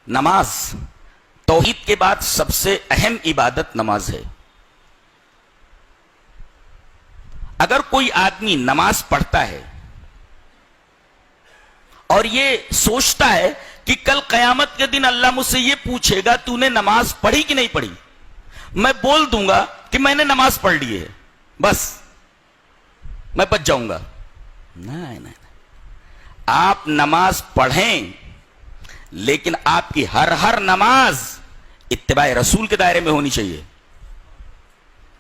نماز توحید کے بعد سب سے اہم عبادت نماز ہے. اگر کوئی آدمی نماز پڑھتا ہے اور یہ سوچتا ہے کہ کل قیامت کے دن اللہ مجھ سے یہ پوچھے گا تو نے نماز پڑھی کہ نہیں پڑھی, میں بول دوں گا کہ میں نے نماز پڑھ لی ہے, بس میں بچ جاؤں گا. نہیں, آپ نماز پڑھیں, لیکن آپ کی ہر نماز اتباع رسول کے دائرے میں ہونی چاہیے.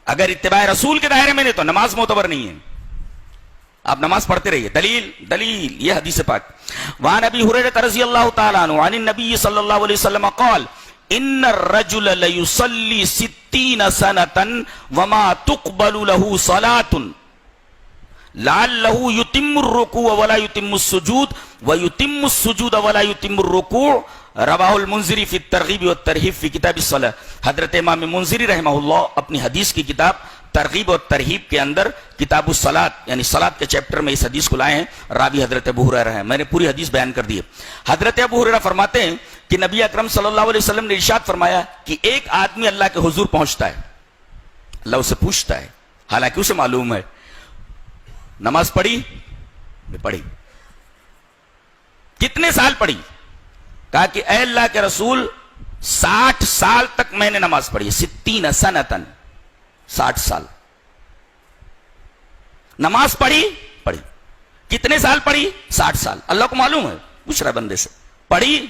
اگر اتباع رسول کے دائرے میں نہیں تو نماز معتبر نہیں ہے. آپ نماز پڑھتے رہیے. دلیل یہ حدیث پاک. وعن ابی ہریرہ رضی اللہ تعالی عنہ عن النبی صلی اللہ علیہ وسلم قال ان الرجل لیصلی 60 سنة وما تقبل له صلاة لعله يتم الركوع ولا يتم السجود ويتم السجود ولا يتم الركوع. رواہ المنذری فی الترغیب والترہیب فی کتاب الصلاۃ. حضرت امام منذری رحمہ اللہ اپنی حدیث کی کتاب ترغیب اور ترہیب کے اندر کتاب الصلاۃ یعنی صلاۃ کے چیپٹر میں اس حدیث کو لائے ہیں. راوی حضرت ابو ہریرہ ہیں. میں نے پوری حدیث بیان کر دی ہے. حضرت ابو ہریرہ فرماتے ہیں کہ نبی اکرم صلی اللہ علیہ وسلم نے ارشاد فرمایا کہ ایک آدمی اللہ کے حضور پہنچتا ہے, اللہ اسے پوچھتا ہے, حالانکہ اسے معلوم ہے نماز پڑھی, کتنے سال پڑھی؟ کہا کہ اے اللہ کے رسول 60 سال تک میں نے نماز پڑھی. 60 سنتن 60 سال نماز پڑھی. کتنے سال پڑھی؟ 60 سال. اللہ کو معلوم ہے, پوچھ رہا بندے سے, پڑھی.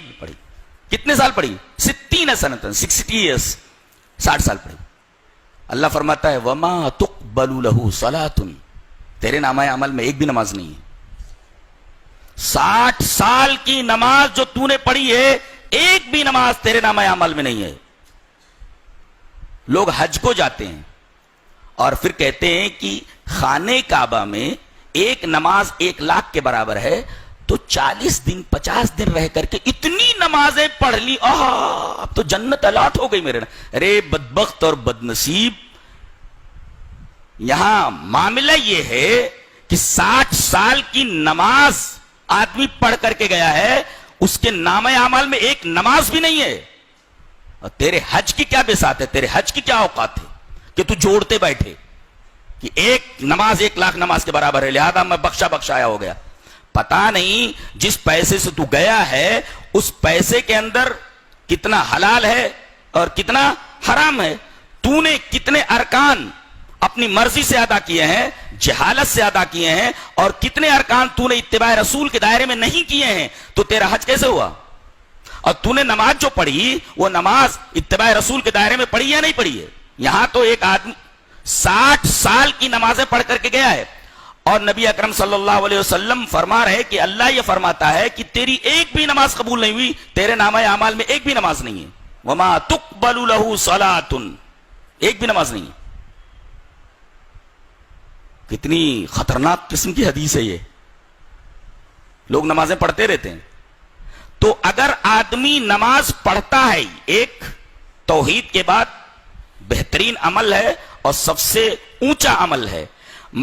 کتنے سال پڑھی؟ 60 سنتن 60 ایئرس, 60 سال پڑھی. اللہ فرماتا ہے وما تقبل له صلاۃ, تیرے نامہ عمل میں ایک بھی نماز نہیں ہے. 60 سال کی نماز جو تو نے پڑھی ہے ایک بھی نماز تیرے نامہ عمل میں نہیں ہے. لوگ حج کو جاتے ہیں اور پھر کہتے ہیں کہ خانے کعبہ میں ایک نماز 1 لاکھ کے برابر ہے, تو 40 دن 50 دن رہ کر کے اتنی نمازیں پڑھ لی, اب تو جنت الاٹ ہو گئی میرے. ارے بدبخت اور بدنصیب, یہاں معاملہ یہ ہے کہ 60 سال کی نماز آدمی پڑھ کر کے گیا ہے, اس کے نامہ اعمال میں ایک نماز بھی نہیں ہے. اور تیرے حج کی کیا بساط ہے, تیرے حج کی کیا اوقات ہے کہ تو جوڑتے بیٹھے کہ ایک نماز 1 لاکھ نماز کے برابر ہے, لہذا میں بخشایا ہو گیا. پتا نہیں جس پیسے سے تو گیا ہے اس پیسے کے اندر کتنا حلال ہے اور کتنا حرام ہے. تو نے کتنے ارکان اپنی مرضی سے ادا کیے ہیں, جہالت سے ادا کیے ہیں, اور کتنے ارکان تو نے اتباع رسول کے دائرے میں نہیں کیے ہیں, تو تیرا حج کیسے ہوا؟ اور تو نے نماز جو پڑھی وہ نماز اتباع رسول کے دائرے میں پڑھی یا نہیں پڑھی ہے؟ یہاں تو ایک آدمی 60 سال کی نمازیں پڑھ کر کے گیا ہے, اور نبی اکرم صلی اللہ علیہ وسلم فرما رہے کہ اللہ یہ فرماتا ہے کہ تیری ایک بھی نماز قبول نہیں ہوئی, تیرے نامہ اعمال میں ایک بھی نماز نہیں ہے. وما تقبل له صلاۃ, ایک بھی نماز نہیں ہے. کتنی خطرناک قسم کی حدیث ہے یہ. لوگ نمازیں پڑھتے رہتے ہیں. تو اگر آدمی نماز پڑھتا ہے, ایک توحید کے بعد بہترین عمل ہے اور سب سے اونچا عمل ہے,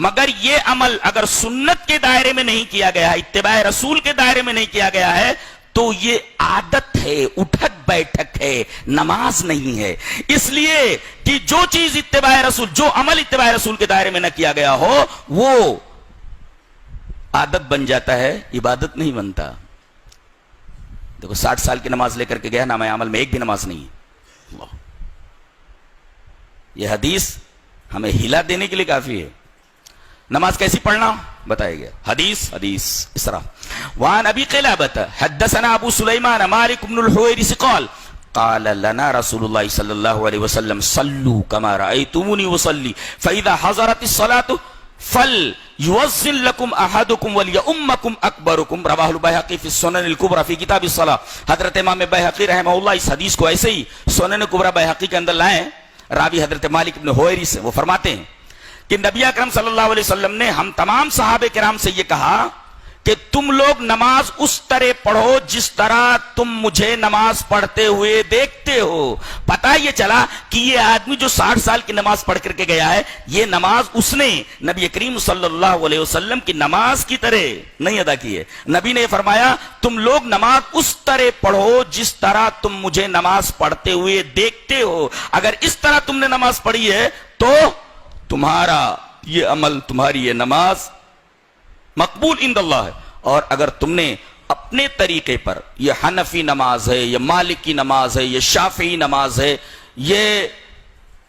مگر یہ عمل اگر سنت کے دائرے میں نہیں کیا گیا ہے, اتباع رسول کے دائرے میں نہیں کیا گیا ہے, تو یہ عادت ہے, اٹھک بیٹھک ہے, نماز نہیں ہے. اس لیے کہ جو چیز اتباع رسول, جو عمل اتباع رسول کے دائرے میں نہ کیا گیا ہو وہ عادت بن جاتا ہے, عبادت نہیں بنتا. دیکھو 60 سال کی نماز لے کر کے گیا, نامہ عمل میں ایک بھی نماز نہیں ہے. اللہ, یہ حدیث ہمیں ہلا دینے کے لیے کافی ہے. نماز کیسی پڑھنا بتایا گیا. حدیث اس طرح. وعن ابی قلابۃ حدثنا ابو سلیمان مالک بن الحویرث قال قال لنا رسول اللہ صلی اللہ علیہ وسلم صلوا كما رأيتموني اصلي فاذا حضرت الصلاة فليؤذن لكم احدكم وليؤمكم اکبركم. رواہ البیہقی فی السنن الکبری فی کتاب الصلاۃ. حضرت امام بیہقی رحمہ اللہ اس حدیث کو ایسے ہی سنن کبری بیہقی کے اندر لائے. راوی حضرت مالک بن حویرث, وہ فرماتے ہیں کہ نبی اکرم صلی اللہ علیہ وسلم نے ہم تمام صحابہ کرام سے یہ کہا کہ تم لوگ نماز اس طرح پڑھو جس طرح تم مجھے نماز پڑھتے ہوئے دیکھتے ہو. پتہ یہ چلا کہ یہ آدمی جو 60 سال کی نماز پڑھ کر کے گیا ہے، یہ نماز اس نے نبی کریم صلی اللہ علیہ وسلم کی نماز کی طرح نہیں ادا کی ہے. نبی نے فرمایا تم لوگ نماز اس طرح پڑھو جس طرح تم مجھے نماز پڑھتے ہوئے دیکھتے ہو. اگر اس طرح تم نے نماز پڑھی ہے تو تمہارا یہ عمل، تمہاری یہ نماز مقبول عند اللہ ہے. اور اگر تم نے اپنے طریقے پر، یہ حنفی نماز ہے، یہ مالکی نماز ہے، یہ شافعی نماز ہے، یہ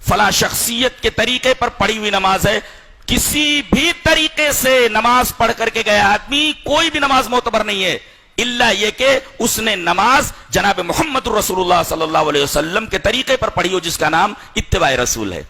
فلاں شخصیت کے طریقے پر پڑھی ہوئی نماز ہے، کسی بھی طریقے سے نماز پڑھ کر کے گیا آدمی کوئی بھی نماز معتبر نہیں ہے، الا یہ کہ اس نے نماز جناب محمد رسول اللہ صلی اللہ علیہ وسلم کے طریقے پر پڑھی ہو، جس کا نام اتباع رسول ہے.